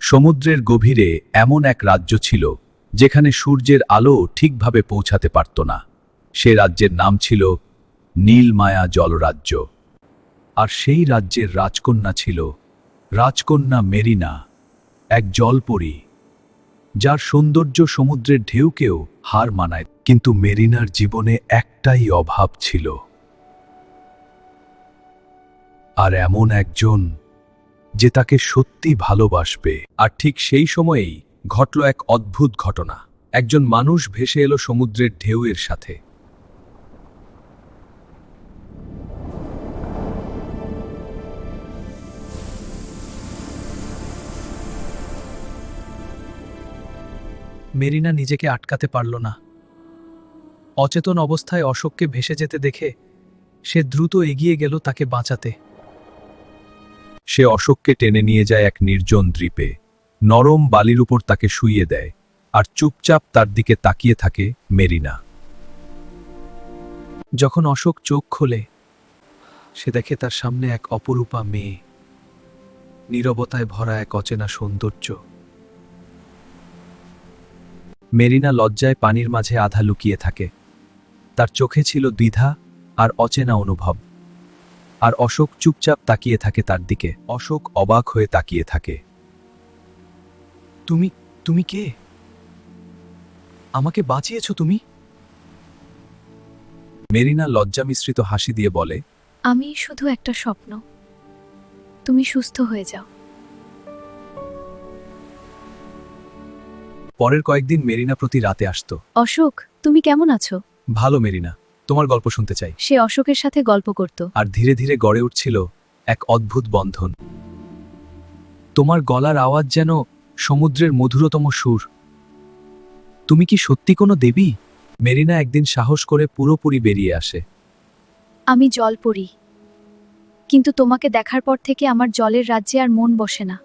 সমুদ্রের গভীরে এমন এক রাজ্য ছিল যেখানে সূর্যের আলো ঠিকভাবে পৌঁছাতে পারত না। সে রাজ্যের নাম ছিল নীলমায়া জলরাজ্য। আর সেই রাজ্যের রাজকন্যা ছিল রাজকন্যা মেরিনা, এক জলপরী যার সৌন্দর্য সমুদ্রের ঢেউকেও হার মানায়। কিন্তু মেরিনার জীবনে একটাই অভাব ছিল, আর এমন একজন যে তাকে সত্যি ভালোবাসবে। আর ঠিক সেই সময়েই ঘটল এক অদ্ভুত ঘটনা। একজন মানুষ ভেসে এলো সমুদ্রের ঢেউয়ের সাথে। মেরিনা নিজেকে আটকাতে পারল না। অচেতন অবস্থায় অশোককে ভেসে যেতে দেখে সে দ্রুত এগিয়ে গেল তাকে বাঁচাতে। সে অশোককে টেনে নিয়ে যায় এক নির্জন দ্বীপে, নরম বালির উপর তাকে শুইয়ে দেয়, আর চুপচাপ তার দিকে তাকিয়ে থাকে মেরিনা। যখন অশোক চোখ খোলে, সে দেখে তার সামনে এক অপরূপা মেয়ে, নীরবতায় ভরা এক অচেনা সৌন্দর্য। মেরিনা লজ্জায় পানির মাঝে আধা লুকিয়ে থাকে। তার চোখে ছিল দ্বিধা আর অচেনা অনুভব। আর অশোক চুপচাপ তাকিয়ে থাকে তার দিকে। অশোক অবাক হয়ে তাকিয়ে থাকে। তুমি তুমি কে? আমাকে বাঁচিয়েছ তুমি? মেরিনা লজ্জা মিশ্রিত হাসি দিয়ে বলে, আমি শুধু একটা স্বপ্ন। তুমি সুস্থ হয়ে যাও। পরের কয়েকদিন মেরিনা প্রতি রাতে আসত। অশোক, তুমি কেমন আছো? ভালো মেরিনা, তোমার গল্প শুনতে চাই। সে অশোকের সাথে গল্প করত। আর ধীরে ধীরে গড়ে উঠছিল এক অদ্ভুত বন্ধন। তোমার গলার আওয়াজ যেন সমুদ্রের মধুরতম সুর। তুমি কি সত্যি কোনো দেবী? মেরিনা একদিন সাহস করে পুরোপুরি বেরিয়ে আসে। আমি জলপরী, কিন্তু তোমাকে দেখার পর থেকে আমার জলের রাজ্যে আর মন বসে না।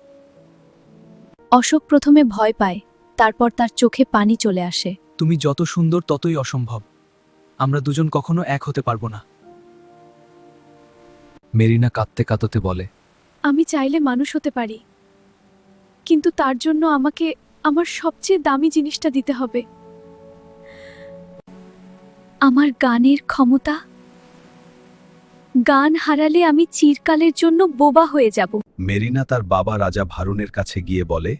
অশোক প্রথমে ভয় পায়, তারপর তার চোখে পানি চলে আসে। তুমি যত সুন্দর ততই অসম্ভব। আমরা দুজন কখনো এক হতে পারবো না। মেরিনা কাঁদতে কাঁদতে বলে, আমি চাইলে মানুষ হতে পারি, কিন্তু তার জন্য আমাকে আমার সবচেয়ে দামি জিনিসটা দিতে হবে, আমার গানের ক্ষমতা। গান হারালে আমি চিরকালের জন্য বোবা হয়ে যাব। মেরিনা তার বাবা রাজা ভারুনের কাছে গিয়ে বলে,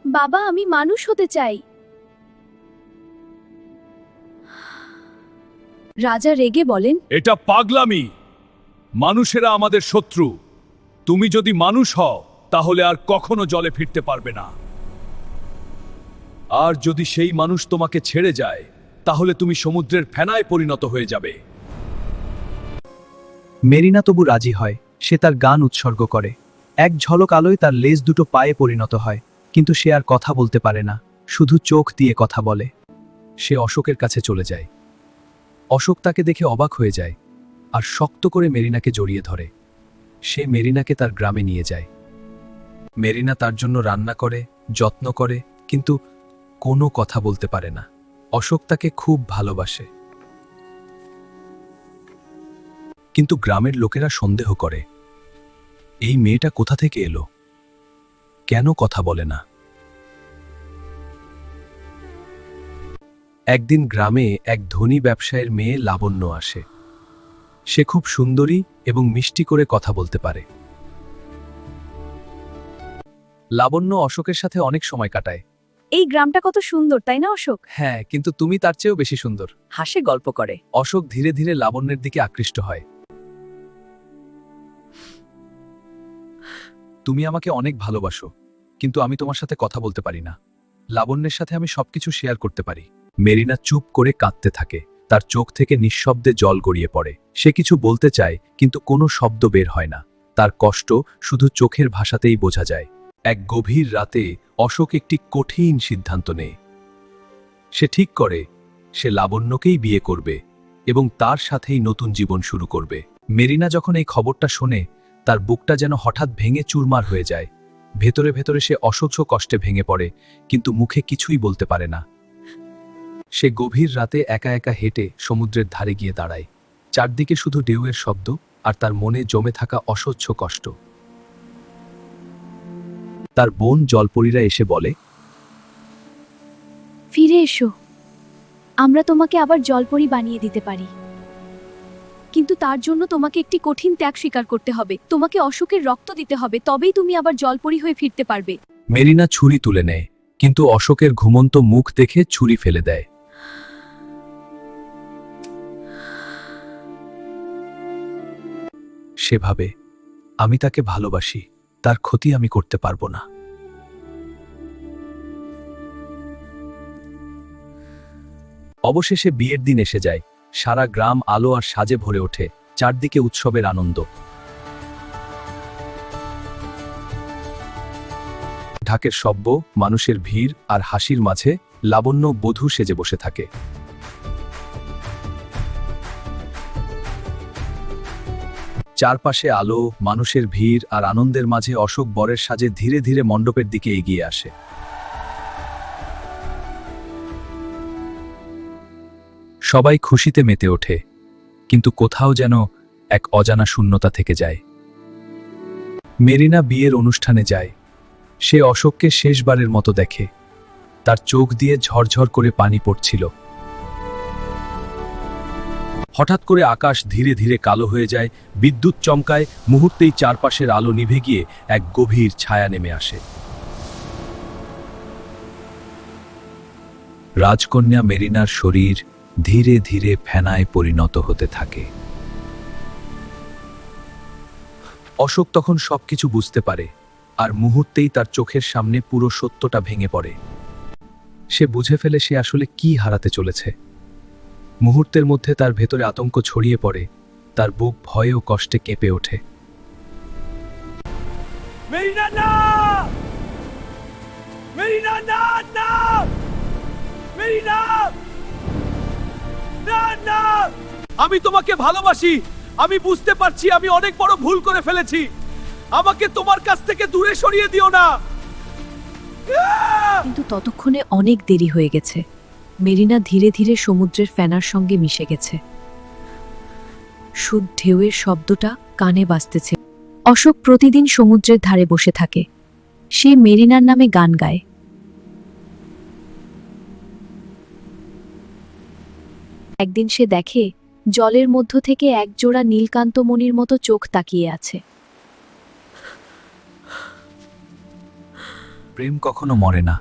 বাবা, আমি মানুষ হতে চাই। রাজা রেগে বলেন, এটা পাগলামি। মানুষেরা আমাদের শত্রু। তুমি যদি মানুষ হও তাহলে আর কখনো জলে ফিরতে পারবে না। আর যদি সেই মানুষ তোমাকে ছেড়ে যায় তাহলে তুমি সমুদ্রের ফেনায় পরিণত হয়ে যাবে। মেরিনা তবু রাজি হয়। সে তার গান উৎসর্গ করে। এক ঝলক আলোয় তার লেজ দুটো পায়ে পরিণত হয়, কিন্তু সে আর কথা বলতে পারে না, শুধু চোখ দিয়ে কথা বলে। সে অশোকের কাছে চলে যায়। অশোক তাকে দেখে অবাক হয়ে যায় আর শক্ত করে মেরিনাকে জড়িয়ে ধরে। সে মেরিনাকে তার গ্রামে নিয়ে যায়। মেরিনা তার জন্য রান্না করে, যত্ন করে, কিন্তু কোনো কথা বলতে পারে না। অশোক তাকে খুব ভালোবাসে। কিন্তু গ্রামের লোকেরা সন্দেহ করে, এই মেয়েটা কোথা থেকে এলো, কেন কথা বলে না। একদিন গ্রামে এক ধনী ব্যবসায়ীর মেয়ে লাবণ্য আসে। সে খুব সুন্দরী এবং মিষ্টি করে কথা বলতে পারে। লাবণ্য অশোকের সাথে অনেক সময় কাটায়। এই গ্রামটা কত সুন্দর, তাই না অশোক? হ্যাঁ, কিন্তু তুমি তার চেয়েও বেশি সুন্দর। হাসে গল্প করে। অশোক ধীরে ধীরে লাবণ্যের দিকে আকৃষ্ট হয়। তুমি আমাকে অনেক ভালোবাসো, কিন্তু আমি তোমার সাথে কথা বলতে পারি না। লাবণ্যের সাথে আমি সবকিছু শেয়ার করতে পারি। মেরিনা চুপ করে কাঁদতে থাকে। তার চোখ থেকে নিঃশব্দে জল গড়িয়ে পড়ে। সে কিছু বলতে চায়, কিন্তু কোনো শব্দ বের হয় না। তার কষ্ট শুধু চোখের ভাষাতেই বোঝা যায়। এক গভীর রাতে অশোক একটি কঠিন সিদ্ধান্ত নেয়। সে ঠিক করে সে লাবণ্যকেই বিয়ে করবে এবং তার সাথেই নতুন জীবন শুরু করবে। মেরিনা যখন এই খবরটা শোনে, তার বুকটা যেন হঠাৎ ভেঙে চুরমার হয়ে যায়। ভেতরে ভেতরে সে অসহ্য কষ্টে ভেঙে পড়ে, কিন্তু মুখে কিছুই বলতে পারে না। সে গভীর রাতে একা একা হেঁটে সমুদ্রের ধারে গিয়ে দাঁড়ায়। চারদিকে শুধু ঢেউয়ের শব্দ আর তার মনে জমে থাকা অসহ্য কষ্ট। তার বোন জলপরীরা এসে বলে, ফিরে এসো, আমরা তোমাকে আবার জলপরি বানিয়ে দিতে পারি, কিন্তু তার জন্য তোমাকে একটি কঠিন ত্যাগ স্বীকার করতে হবে। তোমাকে অশোকের রক্ত দিতে হবে, তবেই তুমি আবার জলপরি হয়ে ফিরতে পারবে। মেরিনা ছুরি তুলে নেয়, কিন্তু অশোকের ঘুমন্ত মুখ দেখে ছুরি ফেলে দেয়। সে ভাবে, আমি তাকে ভালোবাসি, তার ক্ষতি আমি করতে পারবো না। অবশেষে বিয়ের দিন এসে যায়। সারা গ্রাম আলো আর সাজে ভরে ওঠে, চারদিকে উৎসবের আনন্দ। ঢাকের শব্দ, মানুষের ভিড় আর হাসির মাঝে লাবণ্য বধূ সেজে বসে থাকে। চারপাশে আলো, মানুষের ভিড় আর আনন্দের মাঝে অশোক বরের সাজে ধীরে ধীরে মণ্ডপের দিকে এগিয়ে আসে। সবাই খুশিতে মেতে ওঠে, কিন্তু কোথাও যেন এক অজানা শূন্যতা থেকে যায়। মেরিনা বিয়ের অনুষ্ঠানে যায়। সে অশোককে শেষবারের মতো দেখে। তার চোখ দিয়ে ঝরঝর করে পানি পড়ছিল। হঠাৎ করে আকাশ ধীরে ধীরে কালো হয়ে যায়, বিদ্যুৎ চমকায়, মুহূর্তেই চারপাশের আলো নিভে গিয়ে এক গভীর ছায়া নেমে আসে। রাজকন্যা মেরিনার শরীর ধীরে ধীরে ফেনায় পরিণত হতে থাকে। অশোক তখন সবকিছু বুঝতে পারে, আর মুহূর্তেই তার চোখের সামনে পুরো সত্যটা ভেঙে পড়ে। সে বুঝে ফেলে সে আসলে কি হারাতে চলেছে। মুহূর্তের মধ্যে তার ভেতরে আতঙ্ক ছড়িয়ে পড়ে, তার বুক ভয়ে ও কষ্টে কেঁপে ওঠে। মেরিনা না! মেরিনা না! না! মেরিনা! না, না! আমি তোমাকে ভালোবাসি। আমি বুঝতে পারছি আমি অনেক বড় ভুল করে ফেলেছি। আমাকে তোমার কাছ থেকে দূরে সরিয়ে দিও না। কিন্তু ততক্ষণে অনেক দেরি হয়ে গেছে। মেরিনা ধীরে ধীরে সমুদ্রের ফেনার সঙ্গে মিশে গেছে। সুদ ঢেউয়ের শব্দটা কানে বাজতেছে। অশোক প্রতিদিন সমুদ্রের ধারে বসে থাকে। সে মেরিনার নামে গান গায়। একদিন সে দেখে জলের মধ্য থেকে একজোড়া নীলকান্তমণির মতো চোখ তাকিয়ে আছে। প্রেম কখনো মরে না।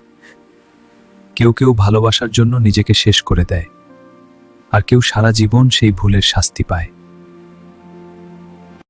কেউ কেউ ভালোবাসার জন্য নিজেকে শেষ করে দেয়, আর কেউ সারা জীবন সেই ভুলের শাস্তি পায়।